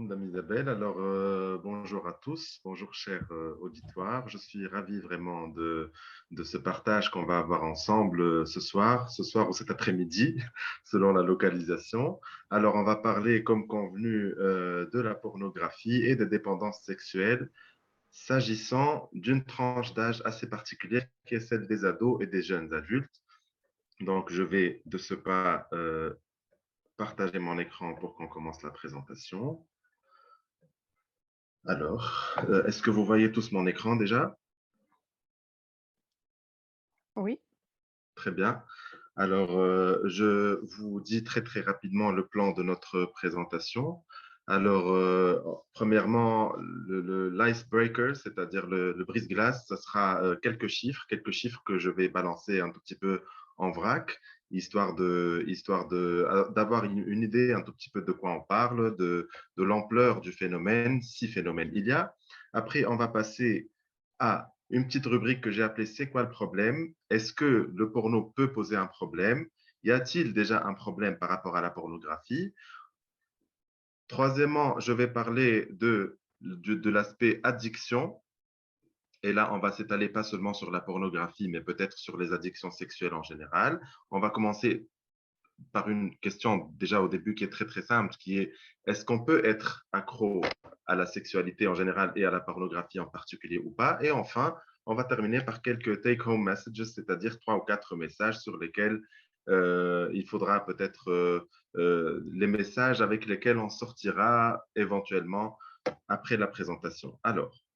Madame Isabelle. Alors, bonjour à tous, bonjour cher auditoire. Je suis ravi vraiment de ce partage qu'on va avoir ensemble ce soir ou cet après-midi, selon la localisation. Alors, on va parler, comme convenu, de la pornographie et des dépendances sexuelles, s'agissant d'une tranche d'âge assez particulière qui est celle des ados et des jeunes adultes. Donc, je vais de ce pas partager mon écran pour qu'on commence la présentation. Alors, est-ce que vous voyez tous mon écran déjà? Oui, Très bien. Alors, je vous dis très très rapidement le plan de notre présentation. Alors, premièrement, l'icebreaker, c'est-à-dire le brise-glace, ce sera quelques chiffres que je vais balancer un tout petit peu en vrac, d'avoir une idée un tout petit peu de quoi on parle, de l'ampleur du phénomène, si phénomène il y a. Après, on va passer à une petite rubrique que j'ai appelée C'est quoi le problème? Est-ce que le porno peut poser un problème? Y a-t-il déjà un problème par rapport à la pornographie? Troisièmement, je vais parler de l'aspect addiction. Et là, on va s'étaler pas seulement sur la pornographie, mais peut-être sur les addictions sexuelles en général. On va commencer par une question déjà au début qui est très très simple, qui est est-ce qu'on peut être accro à la sexualité en général et à la pornographie en particulier ou pas? Et enfin, on va terminer par quelques take-home messages, c'est-à-dire trois ou quatre messages sur lesquels il faudra peut-être les messages avec lesquels on sortira éventuellement après la présentation. Alors,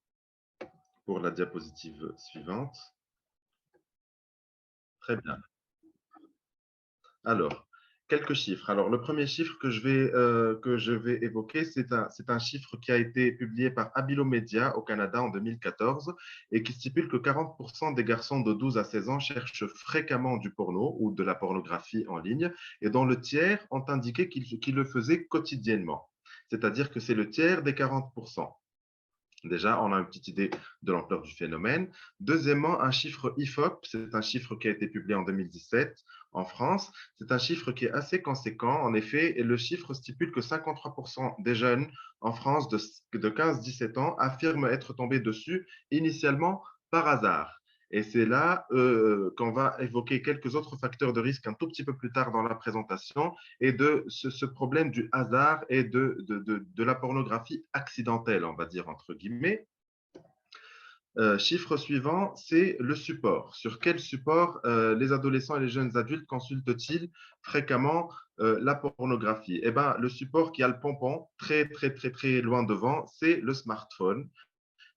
pour la diapositive suivante. Très bien. Alors, quelques chiffres. Alors, le premier chiffre que je vais évoquer, c'est un chiffre qui a été publié par Abilomedia au Canada en 2014 et qui stipule que 40% des garçons de 12 à 16 ans cherchent fréquemment du porno ou de la pornographie en ligne et dont le tiers ont indiqué qu'ils le faisaient quotidiennement. C'est-à-dire que c'est le tiers des 40%. Déjà, on a une petite idée de l'ampleur du phénomène. Deuxièmement, un chiffre IFOP, c'est un chiffre qui a été publié en 2017 en France. C'est un chiffre qui est assez conséquent, en effet, et le chiffre stipule que 53% des jeunes en France de 15-17 ans affirment être tombés dessus initialement par hasard. Et c'est là qu'on va évoquer quelques autres facteurs de risque un tout petit peu plus tard dans la présentation et de ce problème du hasard et de la pornographie accidentelle, on va dire entre guillemets. Chiffre suivant, c'est le support. Sur quel support les adolescents et les jeunes adultes consultent-ils fréquemment la pornographie? Eh ben, le support qui a le pompon très, très, très, très loin devant, c'est le smartphone.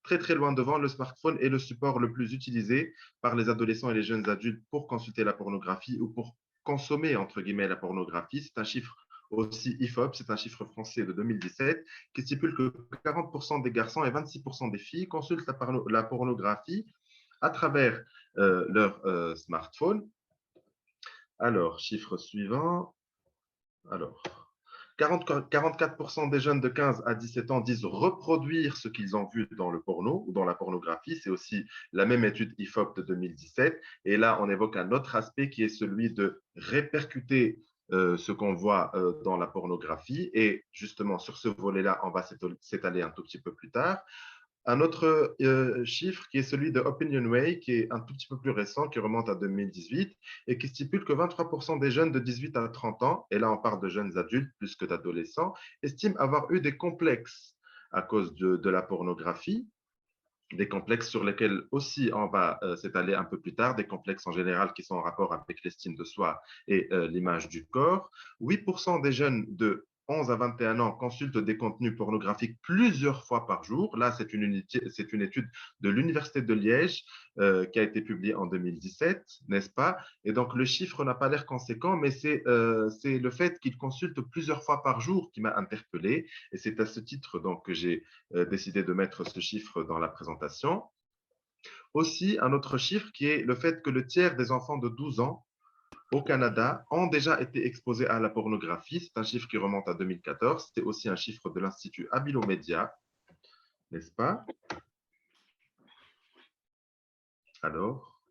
Très, très loin devant, le smartphone est le support le plus utilisé par les adolescents et les jeunes adultes pour consulter la pornographie ou pour consommer, entre guillemets, la pornographie. C'est un chiffre aussi IFOP, c'est un chiffre français de 2017 qui stipule que 40% des garçons et 26% des filles consultent la pornographie à travers leur smartphone. Alors, chiffre suivant. Alors, 44% des jeunes de 15 à 17 ans disent reproduire ce qu'ils ont vu dans le porno ou dans la pornographie. C'est aussi la même étude IFOP de 2017. Et là, on évoque un autre aspect qui est celui de répercuter ce qu'on voit dans la pornographie. Et justement, sur ce volet-là, on va s'étaler un tout petit peu plus tard. Un autre chiffre qui est celui de Opinionway, qui est un tout petit peu plus récent, qui remonte à 2018 et qui stipule que 23% des jeunes de 18 à 30 ans, et là on parle de jeunes adultes plus que d'adolescents, estiment avoir eu des complexes à cause de la pornographie, des complexes sur lesquels aussi on va s'étaler un peu plus tard, des complexes en général qui sont en rapport avec l'estime de soi et l'image du corps. 8% des jeunes de 11 à 21 ans consultent des contenus pornographiques plusieurs fois par jour. Là, c'est une étude de l'Université de Liège qui a été publiée en 2017, n'est-ce pas? Et donc, le chiffre n'a pas l'air conséquent, mais c'est le fait qu'ils consultent plusieurs fois par jour qui m'a interpellé. Et c'est à ce titre donc, que j'ai décidé de mettre ce chiffre dans la présentation. Aussi, un autre chiffre qui est le fait que le tiers des enfants de 12 ans au Canada ont déjà été exposés à la pornographie. C'est un chiffre qui remonte à 2014. C'est aussi un chiffre de l'Institut Abilomedia, n'est-ce pas? Alors,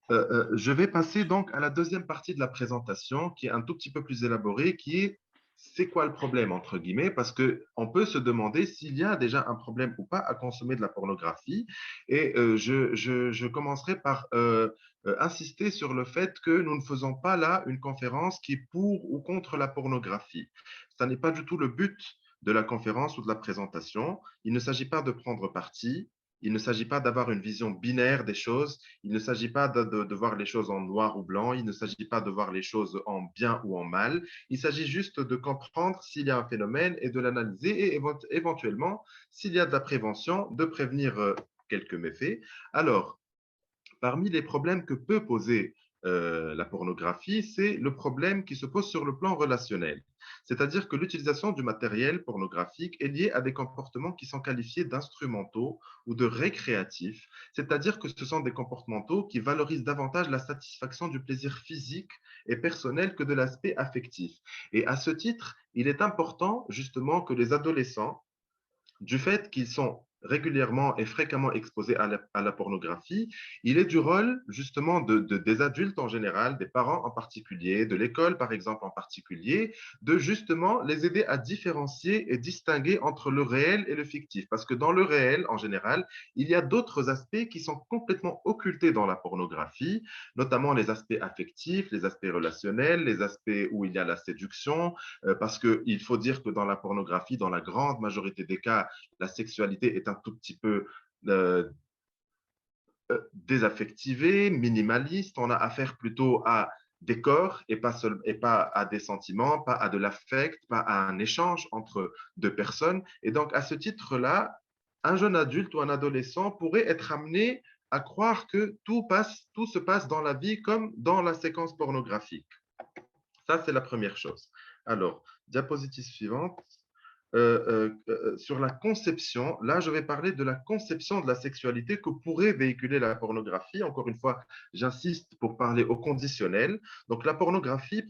je vais passer donc à la deuxième partie de la présentation qui est un tout petit peu plus élaborée, qui est c'est quoi le problème, entre guillemets, parce qu'on peut se demander s'il y a déjà un problème ou pas à consommer de la pornographie. Et je commencerai par insister sur le fait que nous ne faisons pas là une conférence qui est pour ou contre la pornographie. Ce n'est pas du tout le but de la conférence ou de la présentation. Il ne s'agit pas de prendre parti. Il ne s'agit pas d'avoir une vision binaire des choses. Il ne s'agit pas de voir les choses en noir ou blanc. Il ne s'agit pas de voir les choses en bien ou en mal. Il s'agit juste de comprendre s'il y a un phénomène et de l'analyser et éventuellement, s'il y a de la prévention, de prévenir quelques méfaits. Alors, parmi les problèmes que peut poser la pornographie, c'est le problème qui se pose sur le plan relationnel. C'est-à-dire que l'utilisation du matériel pornographique est liée à des comportements qui sont qualifiés d'instrumentaux ou de récréatifs, c'est-à-dire que ce sont des comportementaux qui valorisent davantage la satisfaction du plaisir physique et personnel que de l'aspect affectif. Et à ce titre, il est important justement que les adolescents, du fait qu'ils sont régulièrement et fréquemment exposés à la pornographie, il est du rôle justement des adultes en général, des parents en particulier, de l'école par exemple en particulier, de justement les aider à différencier et distinguer entre le réel et le fictif. Parce que dans le réel, en général, il y a d'autres aspects qui sont complètement occultés dans la pornographie, notamment les aspects affectifs, les aspects relationnels, les aspects où il y a la séduction, parce qu'il faut dire que dans la pornographie, dans la grande majorité des cas, la sexualité est un tout petit peu euh, désaffectivée, minimaliste. On a affaire plutôt à des corps et pas à des sentiments, pas à de l'affect, pas à un échange entre deux personnes. Et donc, à ce titre-là, un jeune adulte ou un adolescent pourrait être amené à croire que tout se passe dans la vie comme dans la séquence pornographique. Ça, c'est la première chose. Alors, diapositive suivante. Sur la conception, là, je vais parler de la conception de la sexualité que pourrait véhiculer la pornographie. Encore une fois, j'insiste pour parler au conditionnel. Donc, la pornographie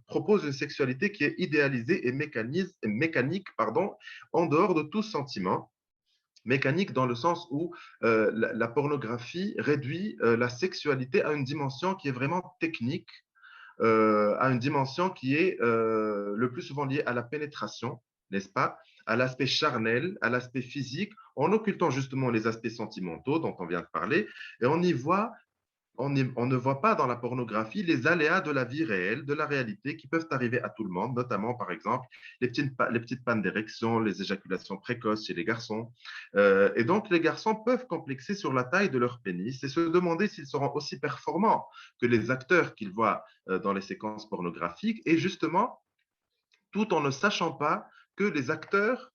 propose une sexualité qui est idéalisée et mécanique, pardon, en dehors de tout sentiment. Mécanique dans le sens où la pornographie réduit la sexualité à une dimension qui est vraiment technique, à une dimension qui est le plus souvent liée à la pénétration, n'est-ce pas, à l'aspect charnel, à l'aspect physique, en occultant justement les aspects sentimentaux dont on vient de parler, et on ne voit pas dans la pornographie les aléas de la vie réelle, de la réalité qui peuvent arriver à tout le monde, notamment par exemple les petites pannes d'érection, les éjaculations précoces chez les garçons. Et donc les garçons peuvent complexer sur la taille de leur pénis et se demander s'ils seront aussi performants que les acteurs qu'ils voient dans les séquences pornographiques, et justement, tout en ne sachant pas que les acteurs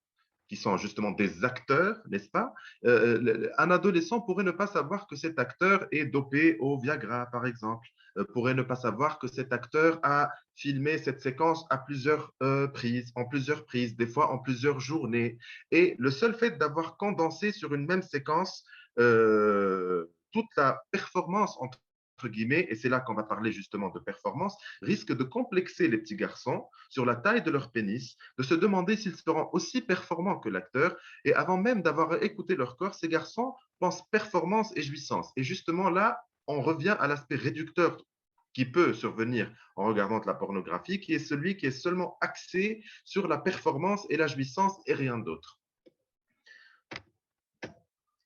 qui sont justement des acteurs, n'est-ce pas? Un adolescent pourrait ne pas savoir que cet acteur est dopé au Viagra, par exemple, pourrait ne pas savoir que cet acteur a filmé cette séquence à plusieurs prises, en plusieurs prises, des fois en plusieurs journées. Et le seul fait d'avoir condensé sur une même séquence toute la performance entre guillemets, et c'est là qu'on va parler justement de performance, risque de complexer les petits garçons sur la taille de leur pénis, de se demander s'ils seront aussi performants que l'acteur. Et avant même d'avoir écouté leur corps, ces garçons pensent performance et jouissance. Et justement là, on revient à l'aspect réducteur qui peut survenir en regardant de la pornographie, qui est celui qui est seulement axé sur la performance et la jouissance et rien d'autre.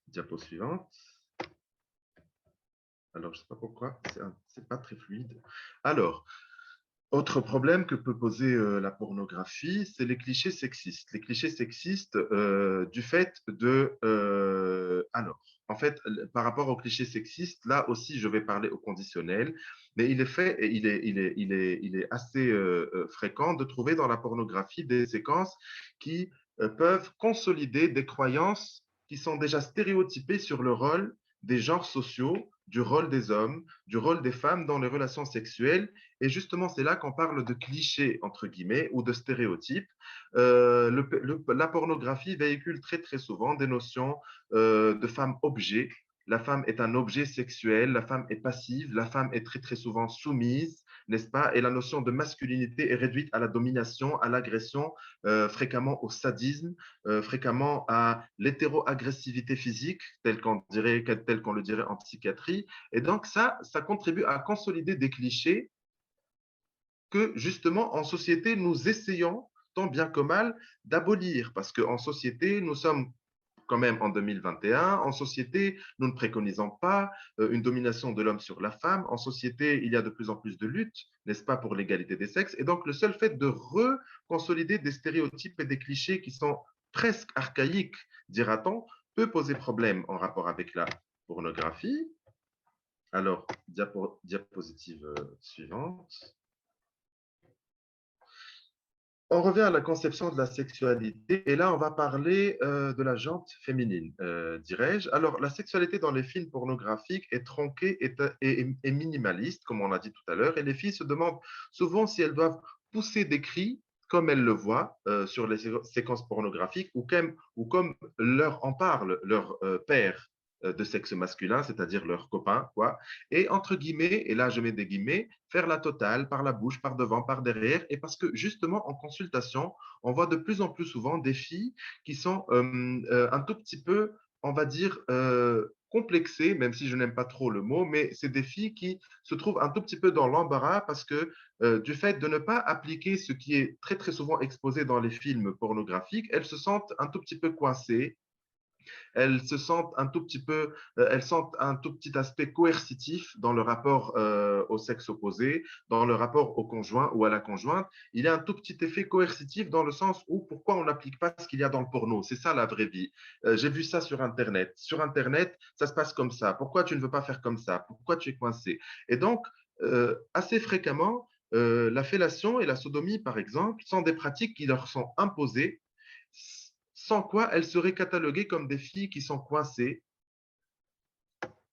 Diapo suivante. Alors, je ne sais pas pourquoi, c'est pas très fluide. Alors, autre problème que peut poser la pornographie, c'est les clichés sexistes. Les clichés sexistes du fait de... alors, en fait, par rapport aux clichés sexistes, là aussi, je vais parler au conditionnel, mais il est fait, et il est assez fréquent de trouver dans la pornographie des séquences qui peuvent consolider des croyances qui sont déjà stéréotypées sur le rôle des genres sociaux, du rôle des hommes, du rôle des femmes dans les relations sexuelles. Et justement, c'est là qu'on parle de clichés, entre guillemets, ou de stéréotypes. La pornographie véhicule très, très souvent des notions de femme objet. La femme est un objet sexuel, la femme est passive, la femme est très, très souvent soumise, n'est-ce pas? Et la notion de masculinité est réduite à la domination, à l'agression, fréquemment au sadisme, fréquemment à l'hétéro-agressivité physique, tel qu'on le dirait en psychiatrie. Et donc, ça contribue à consolider des clichés que justement en société nous essayons tant bien que mal d'abolir, parce qu'en société, nous sommes quand même en 2021. En société, nous ne préconisons pas une domination de l'homme sur la femme. En société, il y a de plus en plus de luttes, n'est-ce pas, pour l'égalité des sexes. Et donc, le seul fait de reconsolider des stéréotypes et des clichés qui sont presque archaïques, dira-t-on, peut poser problème en rapport avec la pornographie. Alors, diapositive suivante. On revient à la conception de la sexualité et là, on va parler de la jante féminine, dirais-je. Alors, la sexualité dans les films pornographiques est tronquée et minimaliste, comme on l'a dit tout à l'heure, et les filles se demandent souvent si elles doivent pousser des cris comme elles le voient sur les séquences pornographiques ou comme leur en parle leur père de sexe masculin, c'est-à-dire leur copain, quoi. Et entre guillemets, et là je mets des guillemets, faire la totale par la bouche, par devant, par derrière, et parce que justement en consultation, on voit de plus en plus souvent des filles qui sont un tout petit peu, on va dire, complexées, même si je n'aime pas trop le mot, mais c'est des filles qui se trouvent un tout petit peu dans l'embarras parce que du fait de ne pas appliquer ce qui est très très souvent exposé dans les films pornographiques, elles se sentent un tout petit peu coincées, elles se sentent un tout petit peu, elles sentent un tout petit aspect coercitif dans le rapport au sexe opposé, dans le rapport au conjoint ou à la conjointe. Il y a un tout petit effet coercitif dans le sens où pourquoi on n'applique pas ce qu'il y a dans le porno. C'est ça la vraie vie. J'ai vu ça sur Internet. Sur Internet, ça se passe comme ça. Pourquoi tu ne veux pas faire comme ça? Pourquoi tu es coincé? Et donc, assez fréquemment, la fellation et la sodomie, par exemple, sont des pratiques qui leur sont imposées sans quoi elles seraient cataloguées comme des filles qui sont coincées.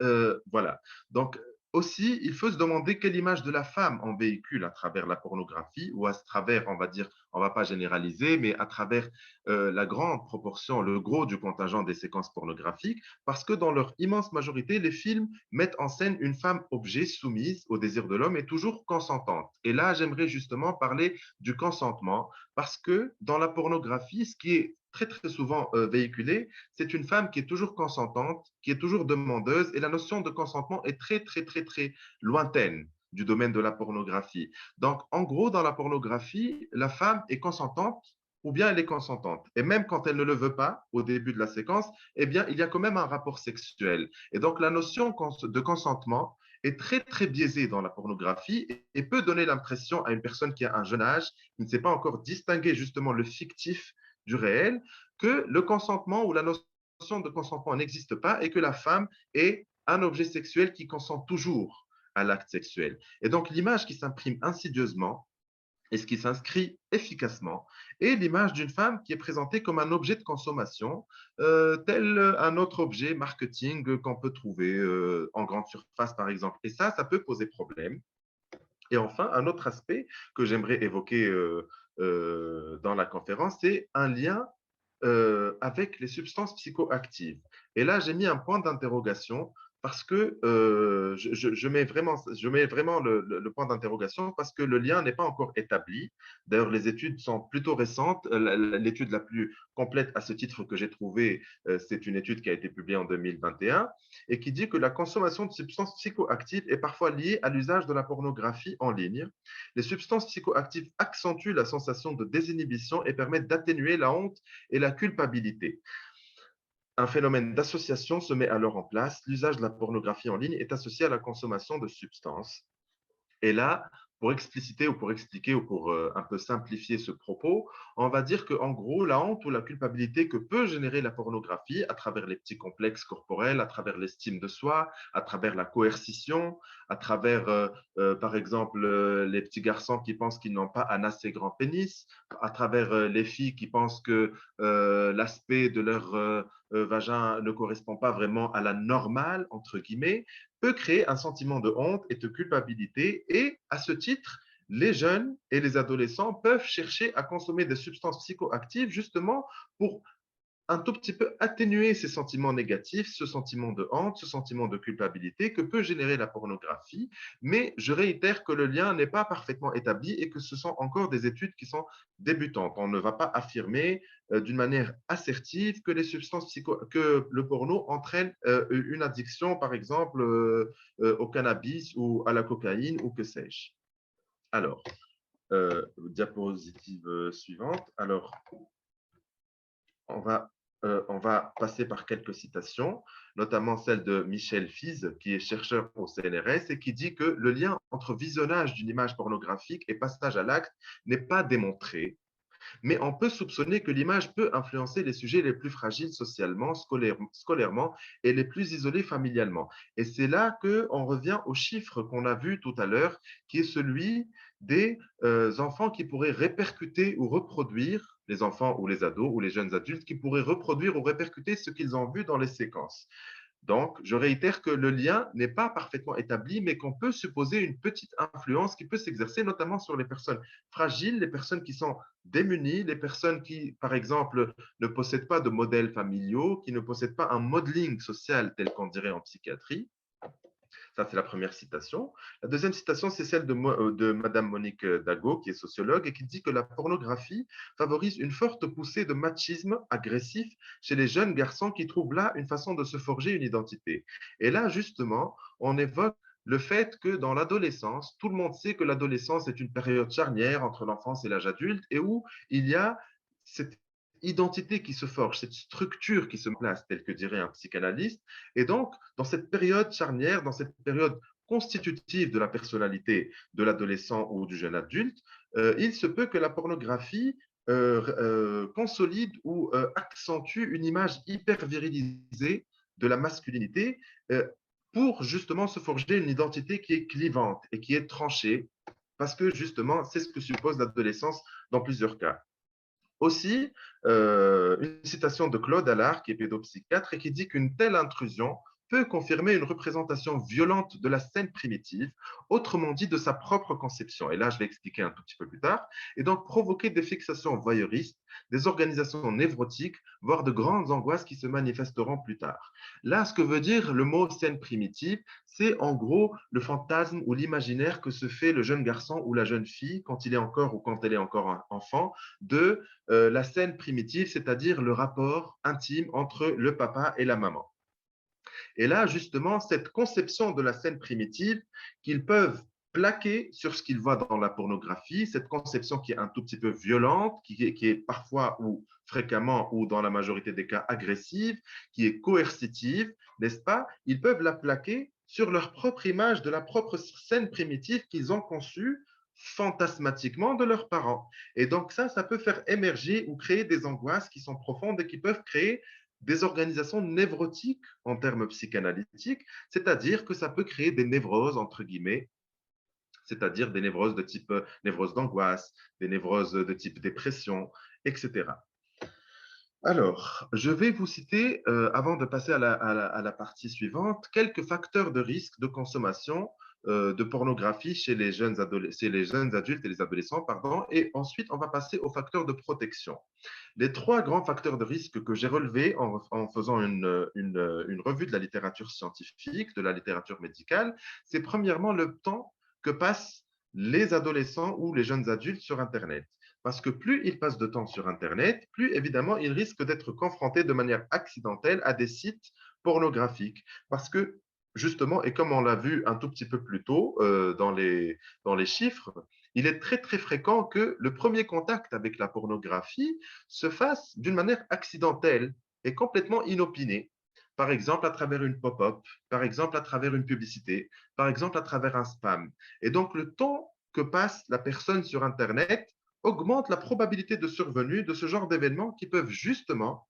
Voilà. Donc, aussi, il faut se demander quelle image de la femme on véhicule à travers la pornographie ou à travers, on va dire, on ne va pas généraliser, mais à travers la grande proportion, le gros du contingent des séquences pornographiques, parce que dans leur immense majorité, les films mettent en scène une femme objet soumise au désir de l'homme et toujours consentante. Et là, j'aimerais justement parler du consentement, parce que dans la pornographie, ce qui est très, très souvent véhiculé, c'est une femme qui est toujours consentante, qui est toujours demandeuse, et la notion de consentement est très, très, très, très lointaine du domaine de la pornographie. Donc, en gros, dans la pornographie, la femme est consentante ou bien elle est consentante. Et même quand elle ne le veut pas au début de la séquence, eh bien, il y a quand même un rapport sexuel. Et donc, la notion de consentement est très, très biaisée dans la pornographie et peut donner l'impression à une personne qui a un jeune âge, qui ne sait pas encore distinguer justement le fictif du réel, que le consentement ou la notion de consentement n'existe pas et que la femme est un objet sexuel qui consent toujours à l'acte sexuel. Et donc l'image qui s'imprime insidieusement et ce qui s'inscrit efficacement est l'image d'une femme qui est présentée comme un objet de consommation, tel un autre objet marketing qu'on peut trouver en grande surface, par exemple. Et ça peut poser problème. Et enfin, un autre aspect que j'aimerais évoquer dans la conférence, c'est un lien avec les substances psychoactives. Et là, j'ai mis un point d'interrogation parce que je mets vraiment le point d'interrogation parce que le lien n'est pas encore établi. D'ailleurs, les études sont plutôt récentes. L'étude la plus complète à ce titre que j'ai trouvée, c'est une étude qui a été publiée en 2021 et qui dit que la consommation de substances psychoactives est parfois liée à l'usage de la pornographie en ligne. Les substances psychoactives accentuent la sensation de désinhibition et permettent d'atténuer la honte et la culpabilité. Un phénomène d'association se met alors en place. L'usage de la pornographie en ligne est associé à la consommation de substances. Et là, pour expliciter ou pour expliquer ou pour un peu simplifier ce propos, on va dire qu'en gros, la honte ou la culpabilité que peut générer la pornographie à travers les petits complexes corporels, à travers l'estime de soi, à travers la coercition, à travers, par exemple, les petits garçons qui pensent qu'ils n'ont pas un assez grand pénis, à travers les filles qui pensent que l'aspect de leur vagin ne correspond pas vraiment à la normale, entre guillemets, peut créer un sentiment de honte et de culpabilité. Et à ce titre, les jeunes et les adolescents peuvent chercher à consommer des substances psychoactives justement pour un tout petit peu atténuer ces sentiments négatifs, ce sentiment de honte, ce sentiment de culpabilité que peut générer la pornographie. Mais je réitère que le lien n'est pas parfaitement établi et que ce sont encore des études qui sont débutantes. On ne va pas affirmer d'une manière assertive que les substances que le porno entraîne une addiction, par exemple, au cannabis ou à la cocaïne ou que sais-je. Alors, Diapositive suivante. Alors, on va, on va passer par quelques citations, notamment celle de Michel Fize, qui est chercheur au CNRS et qui dit que le lien entre visionnage d'une image pornographique et passage à l'acte n'est pas démontré, mais on peut soupçonner que l'image peut influencer les sujets les plus fragiles socialement, scolairement et les plus isolés familialement. Et c'est là qu'on revient au chiffre qu'on a vu tout à l'heure, qui est celui des enfants qui pourraient répercuter ou reproduire, les enfants ou les ados ou les jeunes adultes qui pourraient reproduire ou répercuter ce qu'ils ont vu dans les séquences. Donc, je réitère que le lien n'est pas parfaitement établi, mais qu'on peut supposer une petite influence qui peut s'exercer notamment sur les personnes fragiles, les personnes qui sont démunies, les personnes qui, par exemple, ne possèdent pas de modèles familiaux, qui ne possèdent pas un modeling social tel qu'on dirait en psychiatrie. Ça, c'est la première citation. La deuxième citation, c'est celle de Madame Monique Dago, qui est sociologue, et qui dit que la pornographie favorise une forte poussée de machisme agressif chez les jeunes garçons qui trouvent là une façon de se forger une identité. Et là, justement, on évoque le fait que dans l'adolescence, tout le monde sait que l'adolescence est une période charnière entre l'enfance et l'âge adulte et où il y a cette identité qui se forge, cette structure qui se place, telle que dirait un psychanalyste. Et donc, dans cette période charnière, dans cette période constitutive de la personnalité de l'adolescent ou du jeune adulte, il se peut que la pornographie consolide ou accentue une image hyper virilisée de la masculinité pour justement se forger une identité qui est clivante et qui est tranchée, parce que justement, c'est ce que suppose l'adolescence dans plusieurs cas. Aussi, une citation de Claude Allard, qui est pédopsychiatre, et qui dit qu'une telle intrusion peut confirmer une représentation violente de la scène primitive, autrement dit de sa propre conception. Et là, je vais expliquer un tout petit peu plus tard. Et donc, provoquer des fixations voyeuristes, des organisations névrotiques, voire de grandes angoisses qui se manifesteront plus tard. Là, ce que veut dire le mot scène primitive, c'est en gros le fantasme ou l'imaginaire que se fait le jeune garçon ou la jeune fille quand il est encore ou quand elle est encore un enfant de la scène primitive, c'est-à-dire le rapport intime entre le papa et la maman. Et là, justement, cette conception de la scène primitive qu'ils peuvent plaquer sur ce qu'ils voient dans la pornographie, cette conception qui est un tout petit peu violente, qui est parfois ou fréquemment ou dans la majorité des cas agressive, qui est coercitive, n'est-ce pas? Ils peuvent la plaquer sur leur propre image de la propre scène primitive qu'ils ont conçue fantasmatiquement de leurs parents. Et donc ça peut faire émerger ou créer des angoisses qui sont profondes et qui peuvent créer des organisations névrotiques en termes psychanalytiques, c'est-à-dire que ça peut créer des névroses, entre guillemets, c'est-à-dire des névroses de type névrose d'angoisse, des névroses de type dépression, etc. Alors, je vais vous citer, avant de passer à la partie suivante, quelques facteurs de risque de consommation de pornographie chez les jeunes adultes et les adolescents, pardon, et ensuite on va passer aux facteurs de protection. Les trois grands facteurs de risque que j'ai relevés en faisant une revue de la littérature scientifique, de la littérature médicale, c'est premièrement le temps que passent les adolescents ou les jeunes adultes sur Internet. Parce que plus ils passent de temps sur Internet, plus évidemment ils risquent d'être confrontés de manière accidentelle à des sites pornographiques. Parce que justement, et comme on l'a vu un tout petit peu plus tôt dans les chiffres, il est très très fréquent que le premier contact avec la pornographie se fasse d'une manière accidentelle et complètement inopinée. Par exemple, à travers une pop-up, par exemple, à travers une publicité, par exemple, à travers un spam. Et donc, le temps que passe la personne sur Internet augmente la probabilité de survenue de ce genre d'événements qui peuvent justement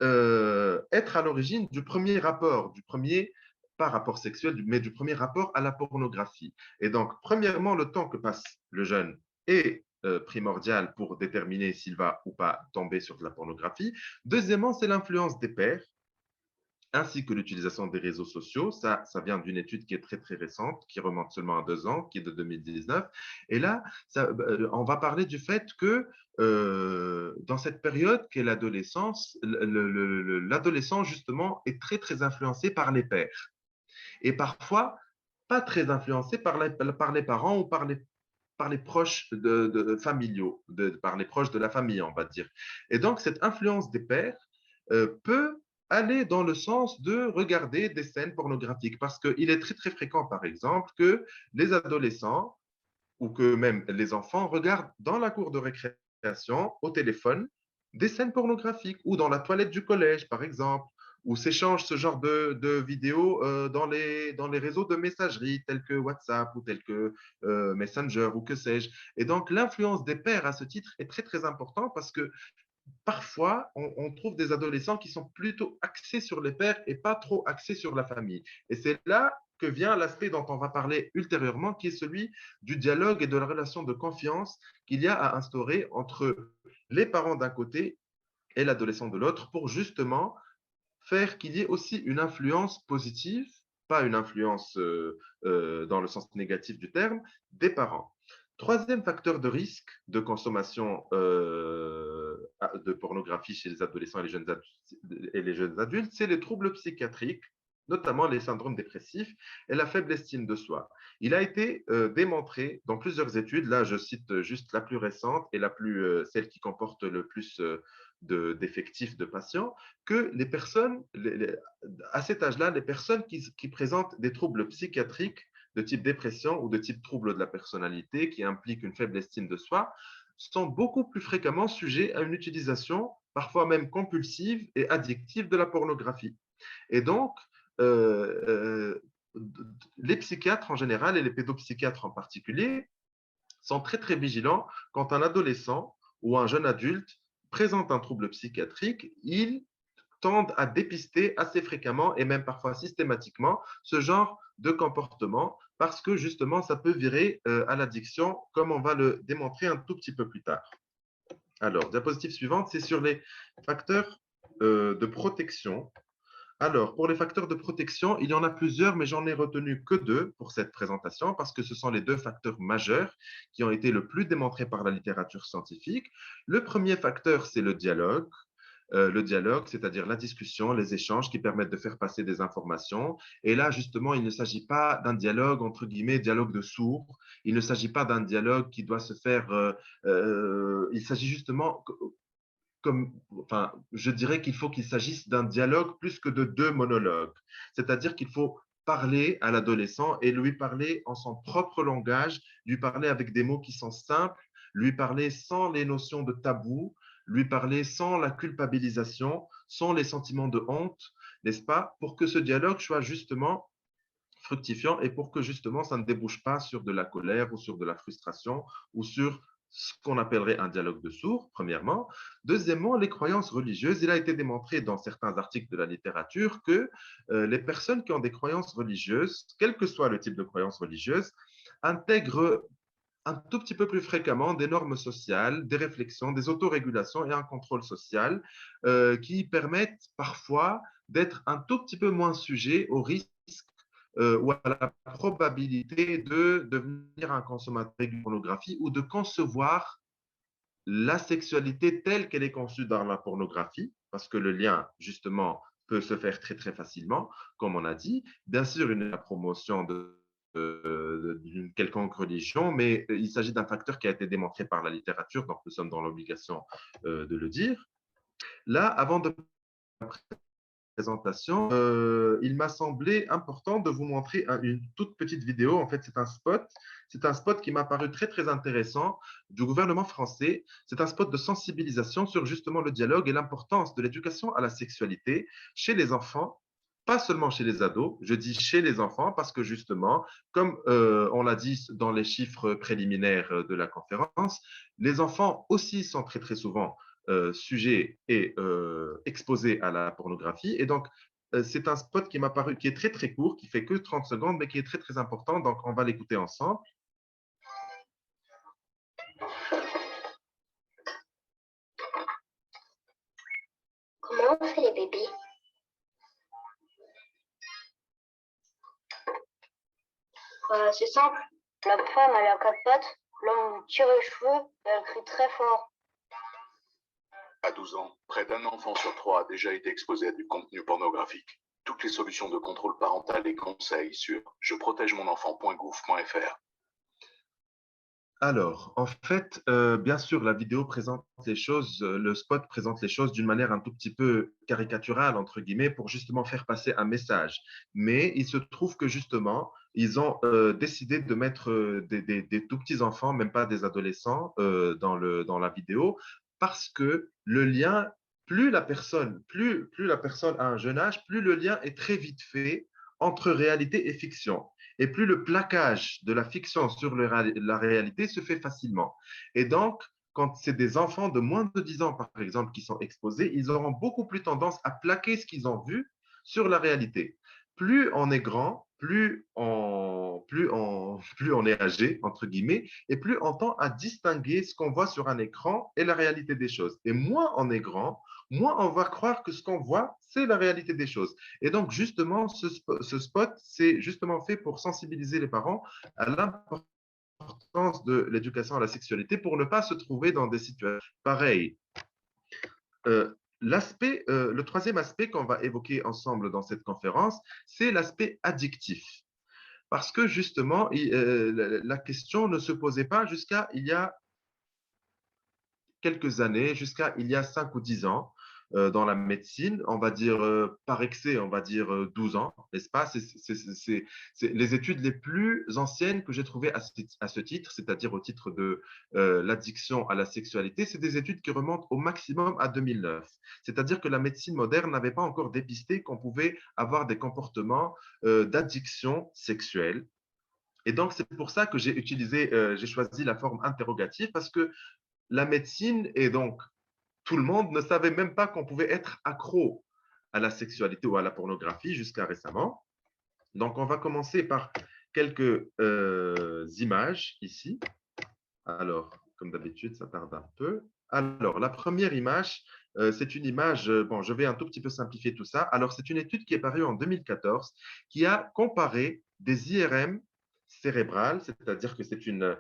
être à l'origine du premier rapport, du premier, pas rapport sexuel, mais du premier rapport à la pornographie. Et donc, premièrement, le temps que passe le jeune est primordial pour déterminer s'il va ou pas tomber sur de la pornographie. Deuxièmement, c'est l'influence des pairs ainsi que l'utilisation des réseaux sociaux. Ça vient d'une étude qui est très, très récente, qui remonte seulement à 2 ans, qui est de 2019. Et là, on va parler du fait que dans cette période qu'est l'adolescence, l'adolescent, justement, est très, très influencé par les pairs. Et parfois, pas très influencé par les parents ou par les proches familiaux, par les proches de la famille, on va dire. Et donc, cette influence des pairs peut aller dans le sens de regarder des scènes pornographiques parce qu'il est très, très fréquent, par exemple, que les adolescents ou que même les enfants regardent dans la cour de récréation, au téléphone, des scènes pornographiques ou dans la toilette du collège, par exemple, ou s'échangent ce genre de vidéos dans les réseaux de messagerie tels que WhatsApp ou tels que Messenger ou que sais-je. Et donc, l'influence des pères à ce titre est très, très importante parce que parfois, on trouve des adolescents qui sont plutôt axés sur les pères et pas trop axés sur la famille. Et c'est là que vient l'aspect dont on va parler ultérieurement, qui est celui du dialogue et de la relation de confiance qu'il y a à instaurer entre les parents d'un côté et l'adolescent de l'autre pour justement faire qu'il y ait aussi une influence positive, pas une influence dans le sens négatif du terme, des parents. Troisième facteur de risque de consommation de pornographie chez les adolescents et les jeunes adultes, c'est les troubles psychiatriques, notamment les syndromes dépressifs et la faible estime de soi. Il a été démontré dans plusieurs études, là je cite juste la plus récente et celle qui comporte le plus d'effectifs de patients, que les personnes, à cet âge-là, les personnes qui présentent des troubles psychiatriques de type dépression ou de type trouble de la personnalité qui impliquent une faible estime de soi sont beaucoup plus fréquemment sujets à une utilisation, parfois même compulsive et addictive de la pornographie. Et donc, euh, les psychiatres en général et les pédopsychiatres en particulier sont très, très vigilants quand un adolescent ou un jeune adulte présente un trouble psychiatrique, ils tendent à dépister assez fréquemment et même parfois systématiquement ce genre de comportement parce que justement, ça peut virer à l'addiction, comme on va le démontrer un tout petit peu plus tard. Alors, diapositive suivante, c'est sur les facteurs de protection. Alors, pour les facteurs de protection, il y en a plusieurs, mais j'en ai retenu que deux pour cette présentation parce que ce sont les deux facteurs majeurs qui ont été le plus démontrés par la littérature scientifique. Le premier facteur, c'est le dialogue, c'est-à-dire la discussion, les échanges qui permettent de faire passer des informations. Et là, justement, il ne s'agit pas d'un dialogue, entre guillemets, dialogue de sourds. Il ne s'agit pas d'un dialogue qui doit se faire. Il s'agit justement, enfin, je dirais qu'il faut qu'il s'agisse d'un dialogue plus que de deux monologues. C'est-à-dire qu'il faut parler à l'adolescent et lui parler en son propre langage, lui parler avec des mots qui sont simples, lui parler sans les notions de tabou, lui parler sans la culpabilisation, sans les sentiments de honte, n'est-ce pas, pour que ce dialogue soit justement fructifiant et pour que justement ça ne débouche pas sur de la colère ou sur de la frustration ou sur ce qu'on appellerait un dialogue de sourds, premièrement. Deuxièmement, les croyances religieuses. Il a été démontré dans certains articles de la littérature que les personnes qui ont des croyances religieuses, quel que soit le type de croyance religieuse, intègrent un tout petit peu plus fréquemment des normes sociales, des réflexions, des autorégulations et un contrôle social qui permettent parfois d'être un tout petit peu moins sujet au risque ou à la probabilité de devenir un consommateur de pornographie ou de concevoir la sexualité telle qu'elle est conçue dans la pornographie, parce que le lien, justement, peut se faire très, très facilement, comme on a dit. Bien sûr, une promotion d'une quelconque religion, mais il s'agit d'un facteur qui a été démontré par la littérature, donc nous sommes dans l'obligation de le dire. Là, avant de présentation, il m'a semblé important de vous montrer une toute petite vidéo. En fait, c'est un spot. C'est un spot qui m'a paru très, très intéressant du gouvernement français. C'est un spot de sensibilisation sur justement le dialogue et l'importance de l'éducation à la sexualité chez les enfants, pas seulement chez les ados. Je dis chez les enfants parce que justement, comme on l'a dit dans les chiffres préliminaires de la conférence, les enfants aussi sont très, très souvent sujet et exposé à la pornographie. Et donc, c'est un spot qui m'a paru, qui est très très court, qui fait que 30 secondes, mais qui est très très important. Donc, on va l'écouter ensemble. Comment on fait les bébés? C'est simple. La femme, elle a quatre pattes, l'homme tire les cheveux et elle crie très fort. À 12 ans, près d'un enfant sur trois a déjà été exposé à du contenu pornographique. Toutes les solutions de contrôle parental et conseils sur jeprotègemonenfant.gouv.fr. Alors, en fait, bien sûr, la vidéo présente les choses, le spot présente les choses d'une manière un tout petit peu caricaturale, entre guillemets, pour justement faire passer un message. Mais il se trouve que justement, ils ont décidé de mettre des tout petits enfants, même pas des adolescents, dans la vidéo, parce que le lien, plus la personne a un jeune âge, plus le lien est très vite fait entre réalité et fiction. Et plus le plaquage de la fiction sur la réalité se fait facilement. Et donc, quand c'est des enfants de moins de 10 ans, par exemple, qui sont exposés, ils auront beaucoup plus tendance à plaquer ce qu'ils ont vu sur la réalité. Plus on est grand, plus on est âgé, entre guillemets, et plus on tend à distinguer ce qu'on voit sur un écran et la réalité des choses. Et moins on est grand, moins on va croire que ce qu'on voit, c'est la réalité des choses. Et donc, justement, ce spot, c'est justement fait pour sensibiliser les parents à l'importance de l'éducation à la sexualité pour ne pas se trouver dans des situations pareilles. Le troisième aspect qu'on va évoquer ensemble dans cette conférence, c'est l'aspect addictif. Parce que justement, la question ne se posait pas jusqu'à il y a quelques années, jusqu'à il y a 5 ou 10 ans, dans la médecine, on va dire par excès, on va dire 12 ans, n'est-ce pas? C'est les études les plus anciennes que j'ai trouvées à ce titre, c'est-à-dire au titre de l'addiction à la sexualité, c'est des études qui remontent au maximum à 2009. C'est-à-dire que la médecine moderne n'avait pas encore dépisté qu'on pouvait avoir des comportements d'addiction sexuelle. Et donc, c'est pour ça que j'ai choisi la forme interrogative parce que la médecine et donc tout le monde ne savait même pas qu'on pouvait être accro à la sexualité ou à la pornographie jusqu'à récemment. Donc, on va commencer par quelques images ici. Alors, comme d'habitude, ça tarde un peu. Alors, la première image, c'est une image, bon, je vais un tout petit peu simplifier tout ça. Alors, c'est une étude qui est parue en 2014 qui a comparé des IRM cérébrales, c'est-à-dire que c'est une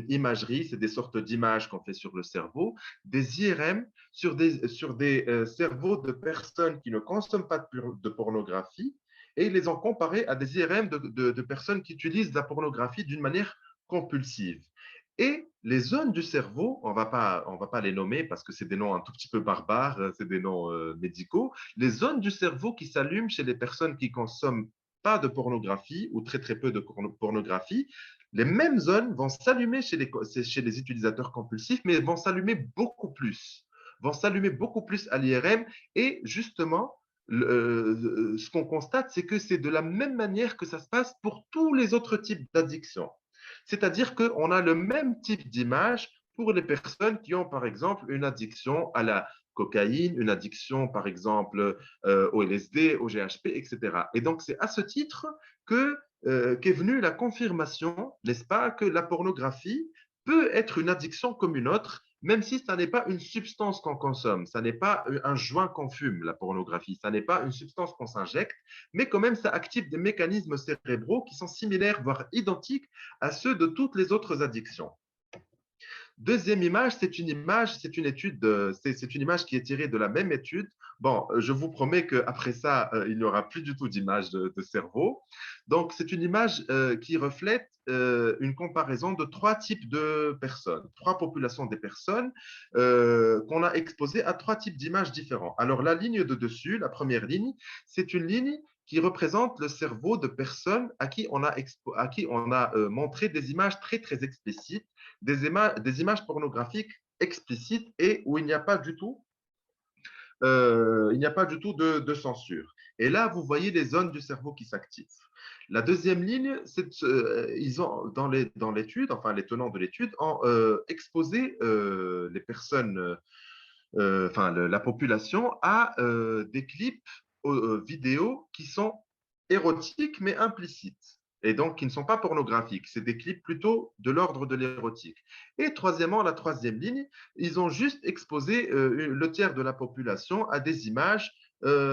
imagerie, c'est des sortes d'images qu'on fait sur le cerveau, des IRM sur des cerveaux de personnes qui ne consomment pas de pornographie et ils les ont comparés à des IRM de personnes qui utilisent la pornographie d'une manière compulsive. Et les zones du cerveau, on va pas les nommer parce que c'est des noms un tout petit peu barbares, c'est des noms médicaux. Les zones du cerveau qui s'allument chez les personnes qui consomment pas de pornographie ou très très peu de pornographie, les mêmes zones vont s'allumer chez les utilisateurs compulsifs, mais vont s'allumer beaucoup plus à l'IRM. Et justement, ce qu'on constate, c'est que c'est de la même manière que ça se passe pour tous les autres types d'addictions. C'est-à-dire qu'on a le même type d'image pour les personnes qui ont, par exemple, une addiction à la cocaïne, une addiction, par exemple, au LSD, au GHP, etc. Et donc, c'est à ce titre qu'est venue la confirmation, n'est-ce pas, que la pornographie peut être une addiction comme une autre, même si ça n'est pas une substance qu'on consomme, ça n'est pas un joint qu'on fume, la pornographie, ça n'est pas une substance qu'on s'injecte, mais quand même, ça active des mécanismes cérébraux qui sont similaires, voire identiques à ceux de toutes les autres addictions. Deuxième image, c'est une étude, c'est une image qui est tirée de la même étude. Bon, je vous promets qu'après ça, il n'y aura plus du tout d'image de cerveau. Donc, c'est une image qui reflète une comparaison de trois types de personnes, trois populations des personnes qu'on a exposées à trois types d'images différents. Alors, la ligne de dessus, la première ligne, c'est une ligne qui représente le cerveau de personnes à qui on a montré des images très, très explicites, des images pornographiques explicites et où il n'y a pas du tout de censure. Et là, vous voyez les zones du cerveau qui s'activent. La deuxième ligne, ils ont dans l'étude, enfin les tenants de l'étude, ont exposé les personnes, enfin la population à des clips vidéo qui sont érotiques mais implicites et donc qui ne sont pas pornographiques. C'est des clips plutôt de l'ordre de l'érotique. Et troisièmement, la troisième ligne, ils ont juste exposé le tiers de la population à des images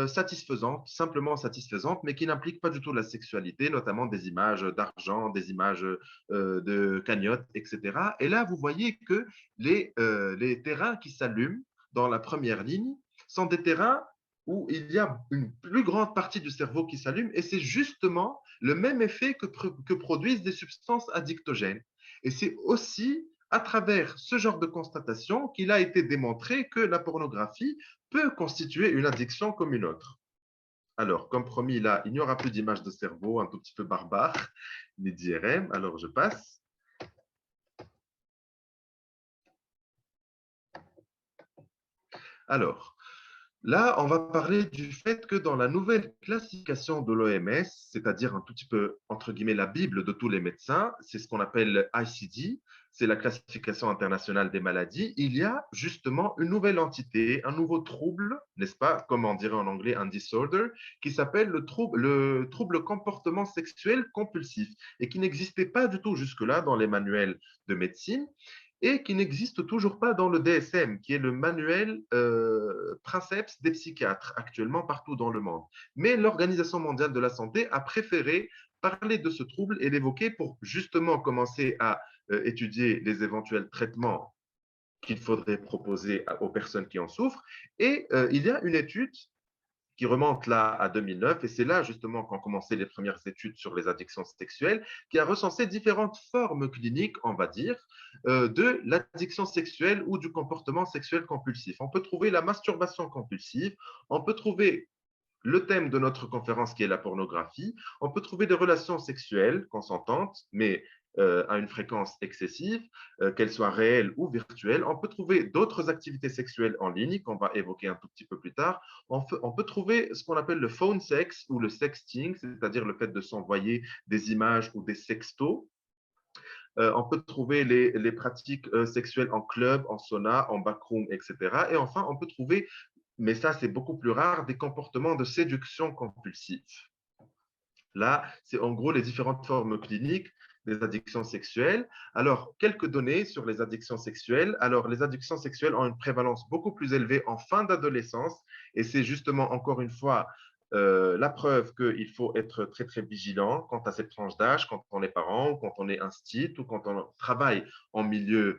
satisfaisantes, simplement satisfaisantes, mais qui n'impliquent pas du tout la sexualité, notamment des images d'argent, des images de cagnottes, etc. Et là, vous voyez que les terrains qui s'allument dans la première ligne sont des terrains où il y a une plus grande partie du cerveau qui s'allume et c'est justement le même effet que produisent des substances addictogènes. Et c'est aussi à travers ce genre de constatation qu'il a été démontré que la pornographie peut constituer une addiction comme une autre. Alors, comme promis, là, il n'y aura plus d'image de cerveau, un tout petit peu barbare, ni d'IRM. Alors, je passe. Alors, là, on va parler du fait que dans la nouvelle classification de l'OMS, c'est-à-dire un tout petit peu, entre guillemets, la Bible de tous les médecins, c'est ce qu'on appelle ICD, c'est la classification internationale des maladies, il y a justement une nouvelle entité, un nouveau trouble, n'est-ce pas, comme on dirait en anglais, un disorder, qui s'appelle le trouble comportement sexuel compulsif et qui n'existait pas du tout jusque-là dans les manuels de médecine et qui n'existe toujours pas dans le DSM, qui est le manuel Princeps des psychiatres actuellement partout dans le monde. Mais l'Organisation mondiale de la santé a préféré parler de ce trouble et l'évoquer pour justement commencer à étudier les éventuels traitements qu'il faudrait proposer aux personnes qui en souffrent. Et il y a une étude qui remonte là à 2009, et c'est là justement qu'ont commencé les premières études sur les addictions sexuelles, qui a recensé différentes formes cliniques, on va dire, de l'addiction sexuelle ou du comportement sexuel compulsif. On peut trouver la masturbation compulsive, on peut trouver le thème de notre conférence qui est la pornographie. On peut trouver des relations sexuelles consentantes, mais à une fréquence excessive, qu'elles soient réelles ou virtuelles. On peut trouver d'autres activités sexuelles en ligne qu'on va évoquer un tout petit peu plus tard. On peut trouver ce qu'on appelle le phone sex ou le sexting, c'est-à-dire le fait de s'envoyer des images ou des sextos. On peut trouver les pratiques sexuelles en club, en sauna, en backroom, etc. Et enfin, on peut trouver, mais ça c'est beaucoup plus rare, des comportements de séduction compulsive. Là, c'est en gros les différentes formes cliniques des addictions sexuelles. Alors, quelques données sur les addictions sexuelles. Alors, les addictions sexuelles ont une prévalence beaucoup plus élevée en fin d'adolescence et c'est justement, encore une fois, la preuve qu'il faut être très, très vigilant quant à cette tranche d'âge, quand on est parent, ou quand on est instit, ou quand on travaille en milieu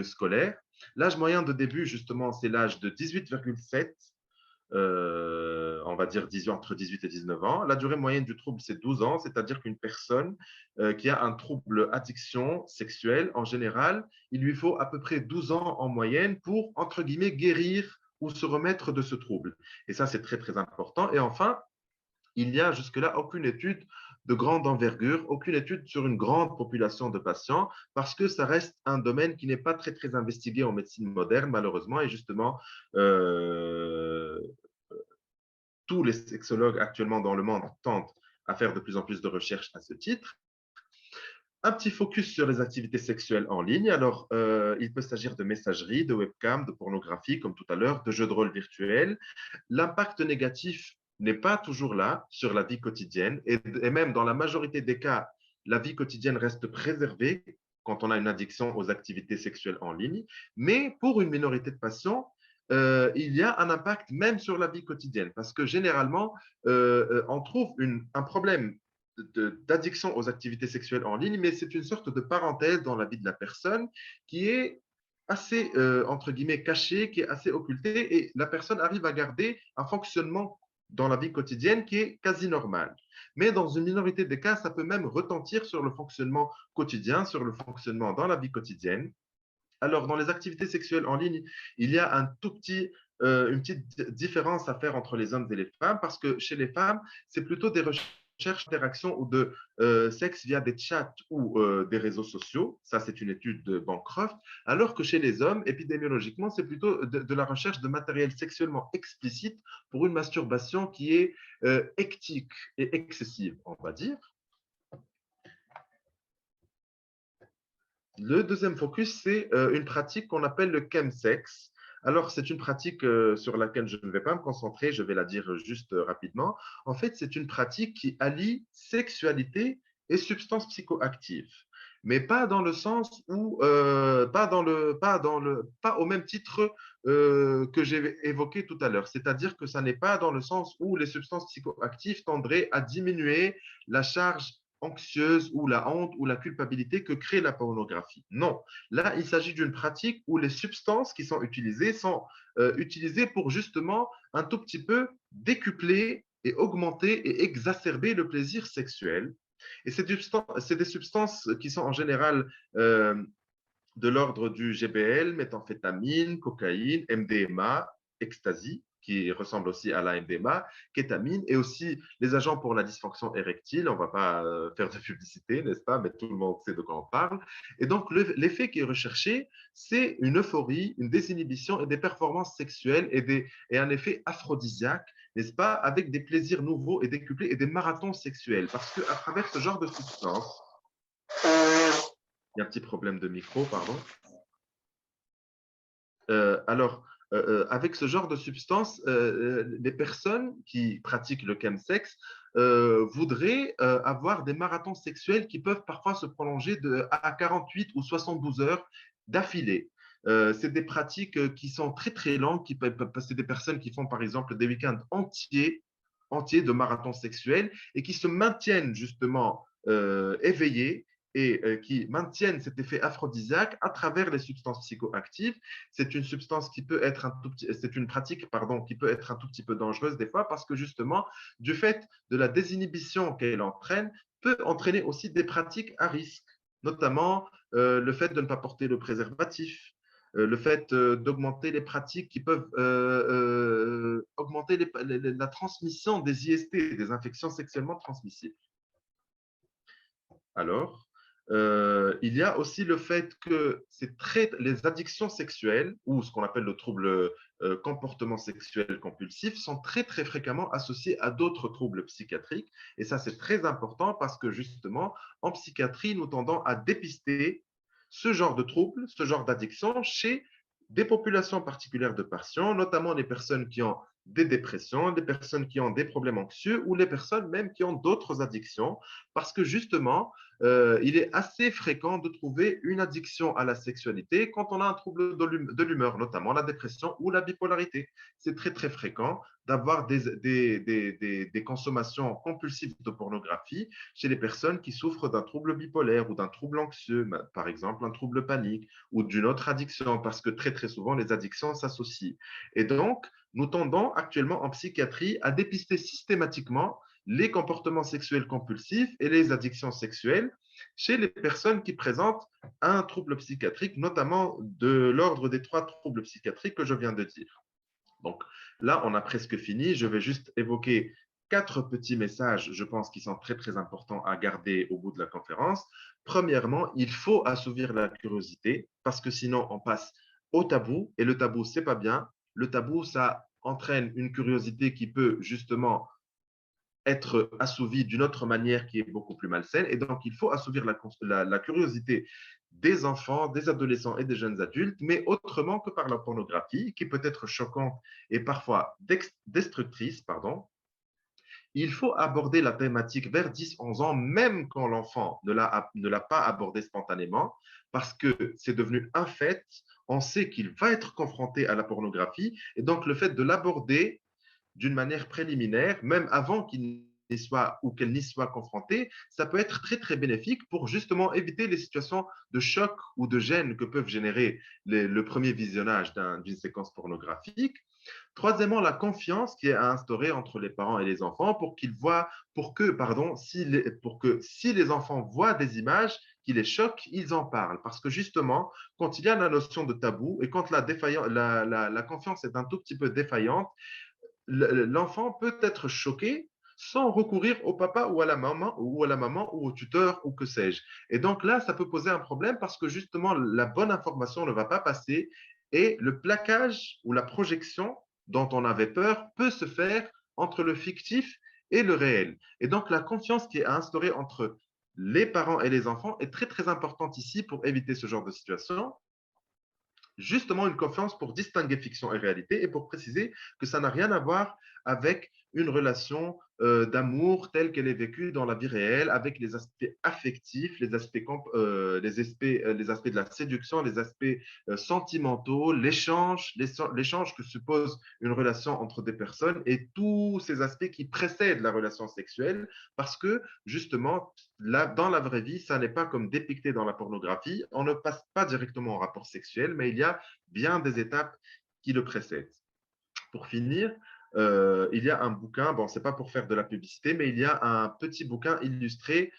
scolaire. L'âge moyen de début, justement, c'est l'âge de 18,7 on va dire entre 18 et 19 ans. La durée moyenne du trouble, c'est 12 ans, c'est-à-dire qu'une personne qui a un trouble addiction sexuelle, en général, il lui faut à peu près 12 ans en moyenne pour, entre guillemets, guérir ou se remettre de ce trouble. Et ça, c'est très, très important. Et enfin, il n'y a jusque-là aucune étude de grande envergure, aucune étude sur une grande population de patients, parce que ça reste un domaine qui n'est pas très, très investigué en médecine moderne, malheureusement, et justement, tous les sexologues actuellement dans le monde tentent à faire de plus en plus de recherches à ce titre. Un petit focus sur les activités sexuelles en ligne. Alors, il peut s'agir de messagerie, de webcam, de pornographie, comme tout à l'heure, de jeux de rôle virtuels. L'impact négatif n'est pas toujours là sur la vie quotidienne et même dans la majorité des cas, la vie quotidienne reste préservée quand on a une addiction aux activités sexuelles en ligne. Mais pour une minorité de patients, il y a un impact même sur la vie quotidienne parce que généralement, on trouve un problème d'addiction aux activités sexuelles en ligne, mais c'est une sorte de parenthèse dans la vie de la personne qui est assez, entre guillemets, cachée, qui est assez occultée, et la personne arrive à garder un fonctionnement dans la vie quotidienne qui est quasi normal. Mais dans une minorité des cas, ça peut même retentir sur le fonctionnement quotidien, sur le fonctionnement dans la vie quotidienne. Alors, dans les activités sexuelles en ligne, il y a une petite différence à faire entre les hommes et les femmes, parce que chez les femmes, c'est plutôt des recherches d'interaction ou de sexe via des chats ou des réseaux sociaux. Ça, c'est une étude de Bancroft. Alors que chez les hommes, épidémiologiquement, c'est plutôt de la recherche de matériel sexuellement explicite pour une masturbation qui est hectique et excessive, on va dire. Le deuxième focus, c'est une pratique qu'on appelle le chemsex. Alors, c'est une pratique sur laquelle je ne vais pas me concentrer, je vais la dire juste rapidement. En fait, c'est une pratique qui allie sexualité et substances psychoactives, mais pas dans le sens où, pas au même titre que j'ai évoqué tout à l'heure. C'est-à-dire que ça n'est pas dans le sens où les substances psychoactives tendraient à diminuer la charge anxieuse ou la honte ou la culpabilité que crée la pornographie. Non, là, il s'agit d'une pratique où les substances qui sont utilisées pour justement un tout petit peu décupler et augmenter et exacerber le plaisir sexuel. Et c'est des substances qui sont en général de l'ordre du GBL, méthamphétamine, cocaïne, MDMA, ecstasy. qui ressemble aussi à la MDMA, kétamine, et aussi les agents pour la dysfonction érectile. On ne va pas faire de publicité, n'est-ce pas, mais tout le monde sait de quoi on parle. Et donc, l'effet qui est recherché, c'est une euphorie, une désinhibition et des performances sexuelles et un effet aphrodisiaque, n'est-ce pas, avec des plaisirs nouveaux et décuplés et des marathons sexuels. Parce qu'à travers ce genre de substance, il y a un petit problème de micro, pardon. Alors, avec ce genre de substance, les personnes qui pratiquent le chemsex voudraient avoir des marathons sexuels qui peuvent parfois se prolonger à 48 ou 72 heures d'affilée. C'est des pratiques qui sont très très longues, c'est des personnes qui font par exemple des week-ends entiers de marathons sexuels et qui se maintiennent justement éveillés et qui maintiennent cet effet aphrodisiaque à travers les substances psychoactives. C'est une substance qui peut être c'est une pratique, pardon, qui peut être un tout petit peu dangereuse des fois parce que justement, du fait de la désinhibition qu'elle entraîne, peut entraîner aussi des pratiques à risque, notamment le fait de ne pas porter le préservatif, le fait d'augmenter les pratiques qui peuvent augmenter la transmission des IST, des infections sexuellement transmissibles. Alors, il y a aussi le fait que les addictions sexuelles, ou ce qu'on appelle le trouble comportement sexuel compulsif, sont très, très fréquemment associés à d'autres troubles psychiatriques. Et ça, c'est très important parce que justement, en psychiatrie, nous tendons à dépister ce genre de troubles, ce genre d'addiction chez des populations particulières de patients, notamment les personnes qui ont des dépressions, des personnes qui ont des problèmes anxieux ou les personnes même qui ont d'autres addictions, parce que justement, il est assez fréquent de trouver une addiction à la sexualité quand on a un trouble de l'humeur, notamment la dépression ou la bipolarité. C'est très, très fréquent d'avoir des consommations compulsives de pornographie chez les personnes qui souffrent d'un trouble bipolaire ou d'un trouble anxieux, par exemple un trouble panique ou d'une autre addiction, parce que très, très souvent, les addictions s'associent. Et donc, nous tendons actuellement en psychiatrie à dépister systématiquement les comportements sexuels compulsifs et les addictions sexuelles chez les personnes qui présentent un trouble psychiatrique, notamment de l'ordre des 3 troubles psychiatriques que je viens de dire. Donc là, on a presque fini. Je vais juste évoquer 4 petits messages, je pense, qui sont très, très importants à garder au bout de la conférence. Premièrement, il faut assouvir la curiosité parce que sinon, on passe au tabou et le tabou, c'est pas bien. Le tabou, ça entraîne une curiosité qui peut justement être assouvi d'une autre manière qui est beaucoup plus malsaine. Et donc, il faut assouvir la curiosité des enfants, des adolescents et des jeunes adultes, mais autrement que par la pornographie, qui peut être choquante et parfois destructrice, pardon. Il faut aborder la thématique vers 10-11 ans, même quand l'enfant ne l'a pas abordé spontanément, parce que c'est devenu un fait, on sait qu'il va être confronté à la pornographie, et donc le fait de l'aborder d'une manière préliminaire, même avant qu'il n'y soit ou qu'elle n'y soit confrontée, ça peut être très, très bénéfique pour justement éviter les situations de choc ou de gêne que peuvent générer le premier visionnage d'une séquence pornographique. Troisièmement, la confiance qui est à instaurer entre les parents et les enfants pour que si les enfants voient des images qui les choquent, ils en parlent. Parce que justement, quand il y a la notion de tabou et quand la confiance est un tout petit peu défaillante, l'enfant peut être choqué sans recourir au papa ou à la maman ou au tuteur ou que sais-je. Et donc là, ça peut poser un problème parce que justement, la bonne information ne va pas passer et le plaquage ou la projection dont on avait peur peut se faire entre le fictif et le réel. Et donc, la confiance qui est à instaurer entre les parents et les enfants est très, très importante ici pour éviter ce genre de situation, justement une confiance pour distinguer fiction et réalité et pour préciser que ça n'a rien à voir avec une relation d'amour telle qu'elle est vécue dans la vie réelle, avec les aspects affectifs, les aspects de la séduction, les aspects sentimentaux, l'échange que suppose une relation entre des personnes et tous ces aspects qui précèdent la relation sexuelle, parce que justement, là, dans la vraie vie, ça n'est pas comme dépicté dans la pornographie. On ne passe pas directement au rapport sexuel, mais il y a bien des étapes qui le précèdent. Pour finir, il y a un bouquin, bon, ce n'est pas pour faire de la publicité, mais il y a un petit bouquin illustré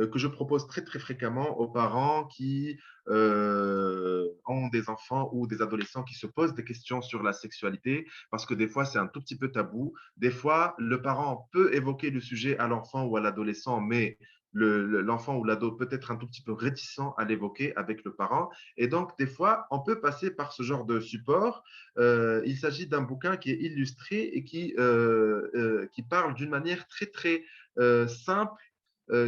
que je propose très, très fréquemment aux parents qui ont des enfants ou des adolescents qui se posent des questions sur la sexualité, parce que des fois, c'est un tout petit peu tabou. Des fois, le parent peut évoquer le sujet à l'enfant ou à l'adolescent, mais l'enfant ou l'ado peut être un tout petit peu réticent à l'évoquer avec le parent. Et donc, des fois, on peut passer par ce genre de support. Il s'agit d'un bouquin qui est illustré et qui parle d'une manière très, très simple,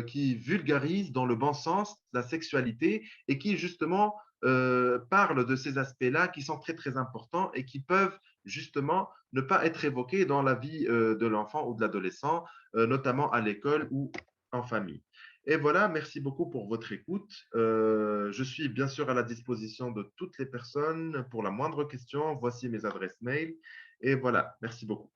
qui vulgarise dans le bon sens la sexualité et qui justement parle de ces aspects-là qui sont très, très importants et qui peuvent justement ne pas être évoqués dans la vie de l'enfant ou de l'adolescent, notamment à l'école ou en famille. Et voilà, merci beaucoup pour votre écoute. Je suis bien sûr à la disposition de toutes les personnes pour la moindre question. Voici mes adresses mail. Et voilà, merci beaucoup.